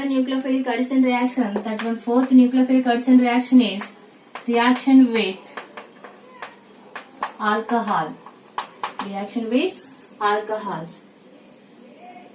another nucleophilic addition reaction. That one fourth nucleophilic addition reaction is reaction with alcohol. Reaction with alcohols.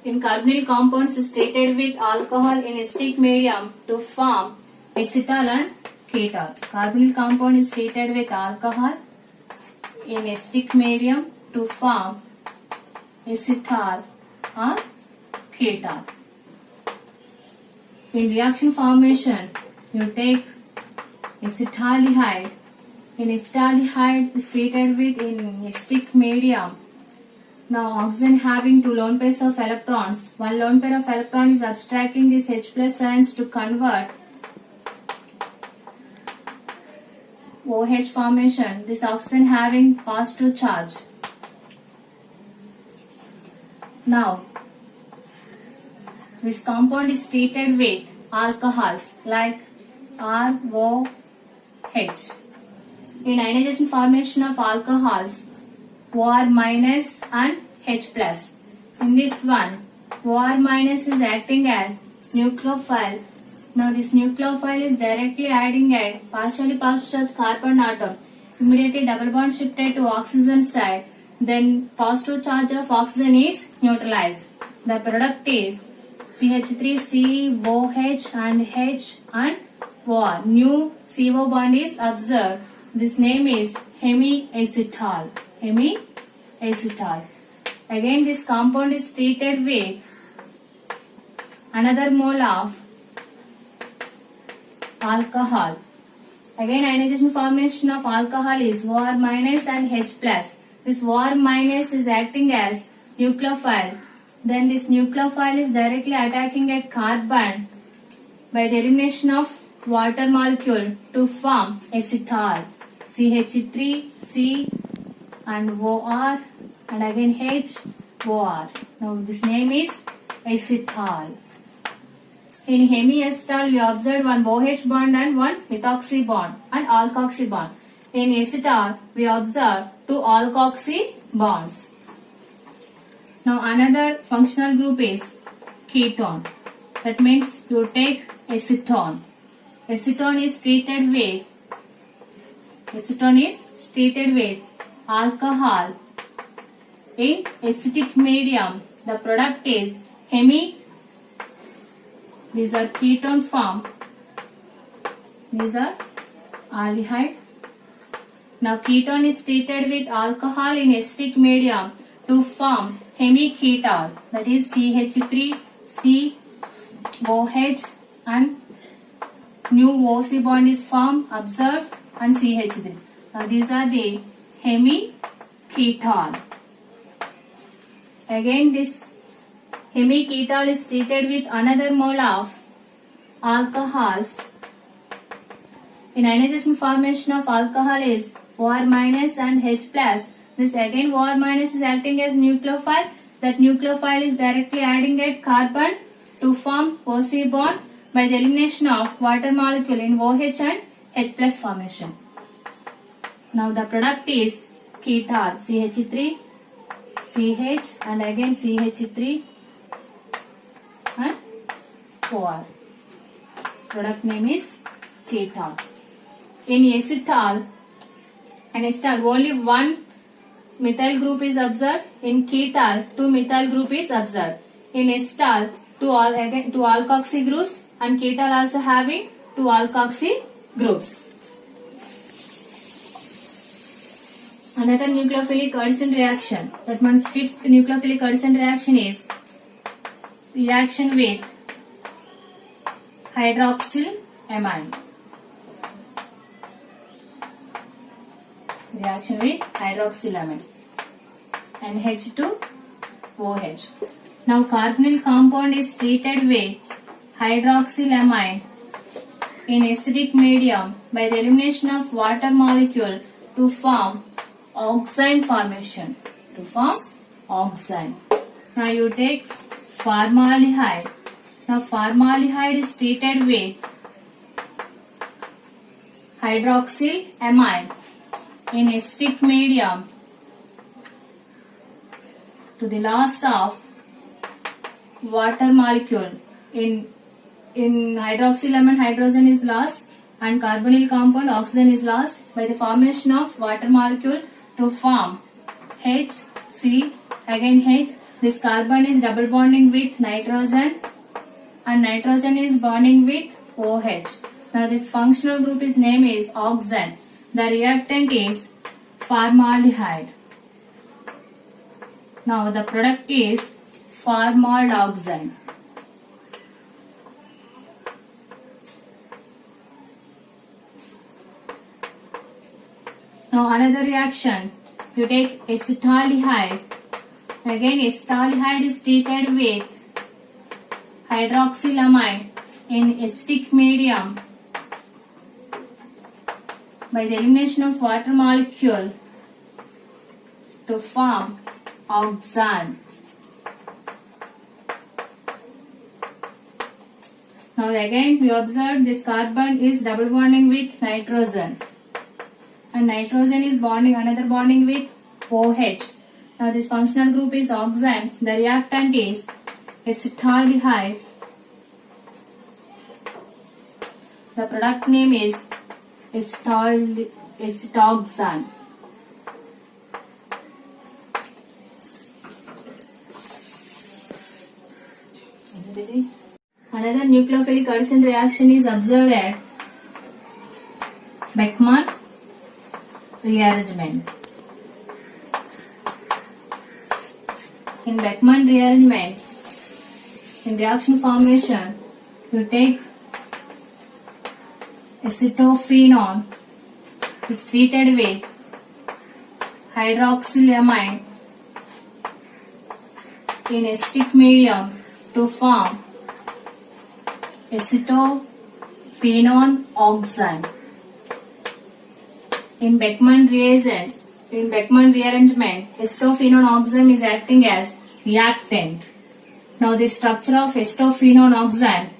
In carbonyl compounds stated with alcohol in acidic medium to form acetal and ketol. Carbonyl compound is treated with alcohol in acidic medium to form acetal or ketol. In reaction formation, you take acetaldehyde. In acetaldehyde is treated with in acidic medium. Now oxygen having two lone pairs of electrons. One lone pair of electron is abstracting these H plus ions to convert OH formation. This oxygen having positive charge. Now this compound is treated with alcohols like ROH. In ionization formation of alcohols, OR minus and H plus. In this one, OR minus is acting as nucleophile. Now this nucleophile is directly adding a partially positive charge carbon atom. Immediately double bond shifted to oxygen side. Then positive charge of oxygen is neutralized. The product is CH3COH and H and OR. New CO bond is observed. This name is hemiacetal. Hemiacetal. Again this compound is treated with another mole of alcohol. Again ionization formation of alcohol is OR minus and H plus. This OR minus is acting as nucleophile. Then this nucleophile is directly attacking a carbon by the elimination of water molecule to form acetal. CH3C and OR and again H OR. Now this name is acetal. In hemiacetal we observed one OH bond and one methoxy bond and alkoxy bond. In acetal we observe two alkoxy bonds. Now another functional group is ketone. That means you take acetone. Acetone is treated with alcohol in acidic medium. The product is these are ketone form. These are aldehyde. Now ketone is treated with alcohol in acidic medium to form hemiketol. That is CH3COH and new OC bond is formed, observed and CH3. Now these are the hemiketol. Again this hemiketol is treated with another mole of alcohols. In ionization formation of alcohol is OR minus and H plus. This again OR minus is acting as nucleophile. That nucleophile is directly adding a carbon to form OC bond by the elimination of water molecule in OH and H plus formation. Now the product is ketol. CH3 CH and again CH3 and OR. Product name is ketol. In acetal only one methyl group is observed. In ketol two methyl group is observed. In acetal two alkoxy groups and ketol also having two alkoxy groups. Another nucleophilic addition reaction. That one fifth nucleophilic addition reaction is reaction with hydroxylamine. Reaction with hydroxylamine and H2OH. Now carbonyl compound is treated with hydroxylamine in acidic medium by the elimination of water molecule to form oxime formation. Now you take formaldehyde. Now formaldehyde is treated with hydroxylamine in acidic medium to the loss of water molecule in in hydroxylamine hydrogen is lost and carbonyl compound oxygen is lost by the formation of water molecule to form H, C, again H. This carbon is double bonding with nitrogen and nitrogen is bonding with OH. Now this functional group is name is oxane. The reactant is formaldehyde. Now the product is formaldehyde. Now another reaction, you take acetaldehyde. Again acetaldehyde is treated with hydroxylamine in acidic medium by the elimination of water molecule to form oxane. Now again we observe this carbon is double bonding with nitrogen and nitrogen is bonding another bonding with OH. Now this functional group is oxane. The reactant is acetaldehyde. The product name is acetoxane. Another nucleophilic addition reaction is observed at Beckmann rearrangement. In Beckmann rearrangement, in reaction formation, you take acetophenone is treated with hydroxylamine in acidic medium to form acetophenone oxane. In Beckmann rearrangement, acetophenone oxane is acting as reactant. Now the structure of acetophenone oxane.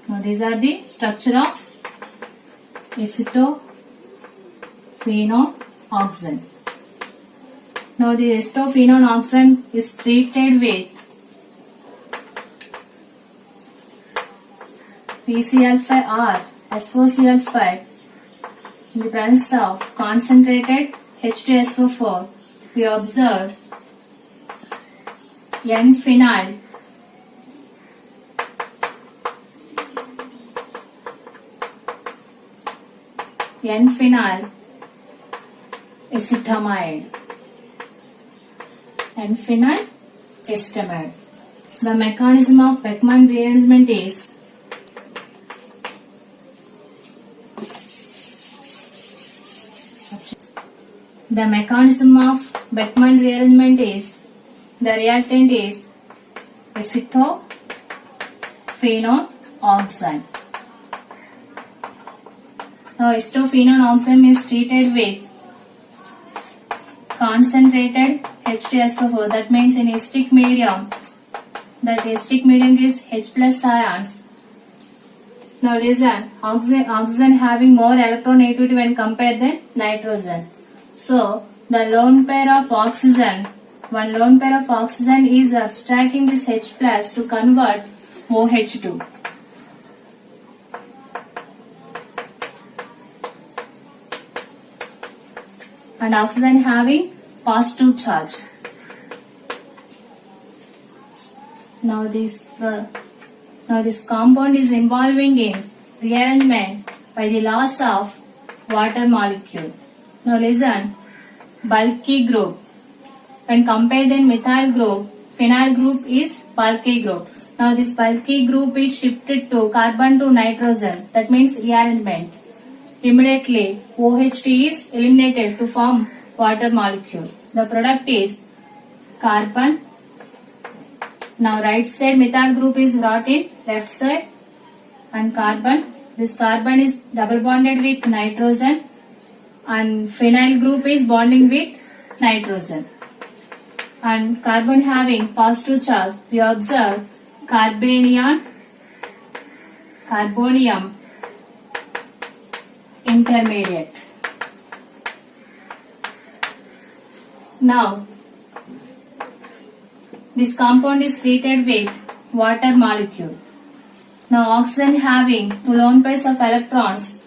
Now these are the structure of acetophenone oxane. Now the acetophenone oxane is treated with PCl5 or SOCl5 in the presence of concentrated H2SO4. We observe N-phenyl acetamide. N-phenyl acetamide. The mechanism of Beckmann rearrangement is the reactant is acetophenone oxane. Now acetophenone oxane is treated with concentrated H2SO4. That means in acidic medium. That acidic medium is H plus ions. Now listen, oxygen having more electronegativity when compared than nitrogen. So the lone pair of oxygen, one lone pair of oxygen is abstracting this H plus to convert OH2. And oxygen having positive charge. Now this compound is involving in rearrangement by the loss of water molecule. Now listen, bulky group. When compared then methyl group, phenyl group is bulky group. Now this bulky group is shifted to carbon to nitrogen. That means rearrangement. Immediately OH2 is eliminated to form water molecule. The product is carbon. Now right side methyl group is brought in, left side, and carbon. This carbon is double bonded with nitrogen and phenyl group is bonding with nitrogen. And carbon having positive charge, we observe carbonium intermediate. Now this compound is treated with water molecule. Now oxygen having two lone pairs of electrons.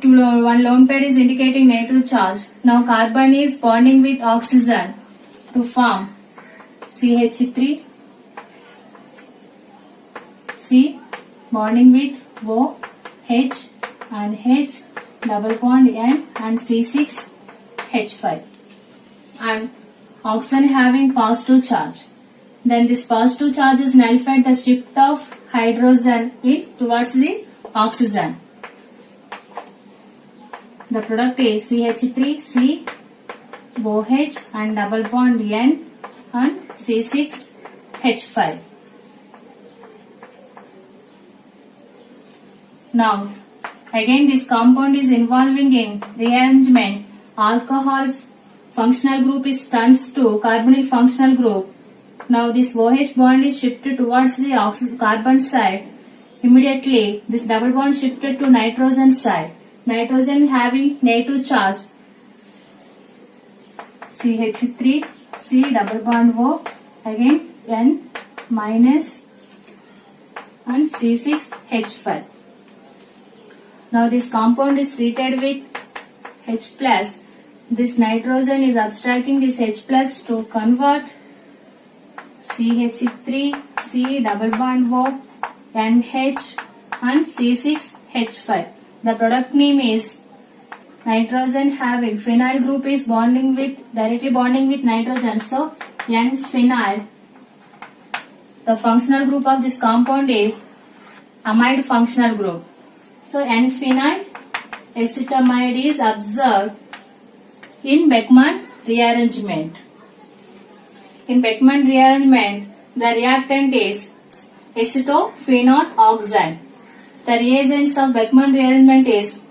One lone pair is indicating negative charge. Now carbon is bonding with oxygen to form CH3, C bonding with O, H and H, double bond N and C6H5, and oxygen having positive charge. Then this positive charge is nullified the shift of hydrogen towards the oxygen. The product is CH3, C, OH and double bond N and C6H5. Now, again this compound is involving in rearrangement. Alcohol functional group is turns to carbonyl functional group. Now this OH bond is shifted towards the carbon side. Immediately this double bond shifted to nitrogen side. Nitrogen having negative charge. CH3, C double bond O, again N minus and C6H5. Now this compound is treated with H plus. This nitrogen is abstracting this H plus to convert CH3, C double bond O, NH and C6H5. The product name is nitrogen having phenyl group is directly bonding with nitrogen. So N-phenyl. The functional group of this compound is amide functional group. So N-phenyl acetamide is observed in Beckmann rearrangement. In Beckmann rearrangement, the reactant is acetophenol oxide. The reagents of Beckmann rearrangement is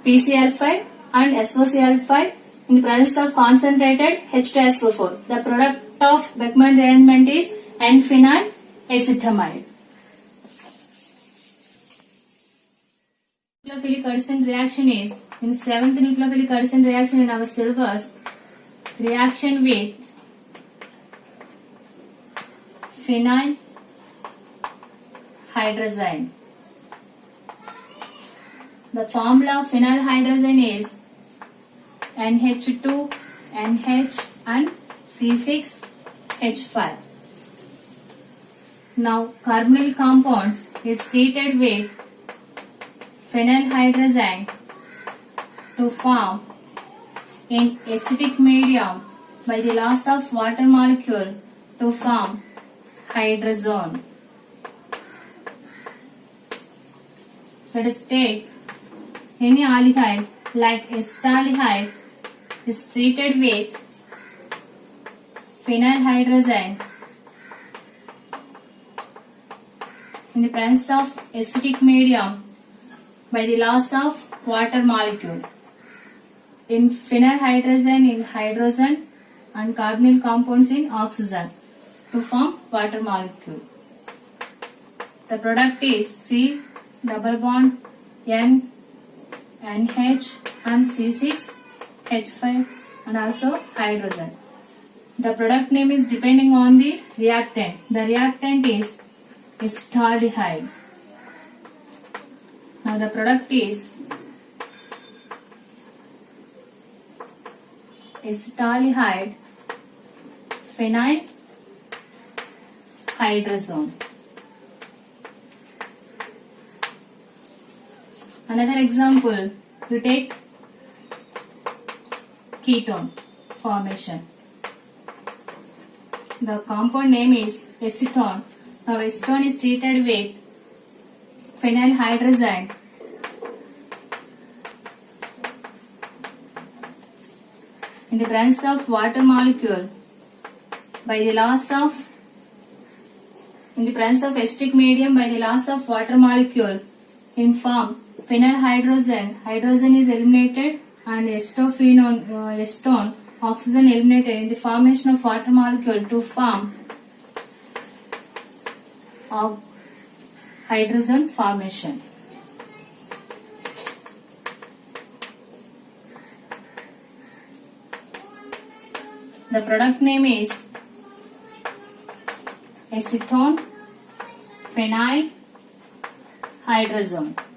PCl5 and SOCl5 in the presence of concentrated H2SO4. The product of Beckmann rearrangement is N-phenyl acetamide. Nucleophilic addition reaction is in 7th nucleophilic addition reaction in our syllabus. Reaction with phenyl hydrazine. The formula of phenyl hydrazine is NH2, NH and C6H5. Now carbonyl compounds is treated with phenyl hydrazine to form in acidic medium by the loss of water molecule to form hydrazone. Let us take any aldehyde like acetaldehyde is treated with phenyl hydrazine in the presence of acidic medium by the loss of water molecule. In phenyl hydrazine in hydrogen and carbonyl compounds in oxygen to form water molecule. The product is C double bond N, NH and C6H5 and also hydrogen. The product name is depending on the reactant. The reactant is acetaldehyde. Now the product is acetaldehyde phenyl hydrazone. Another example, you take ketone formation. The compound name is acetone. Now acetone is treated with phenyl hydrazine in the presence of water molecule by the loss of acidic medium by the loss of water molecule in form phenyl hydrogen. Hydrogen is eliminated and acetone oxygen eliminated in the formation of water molecule to form hydrogen formation. The product name is acetone, phenyl, hydrazone.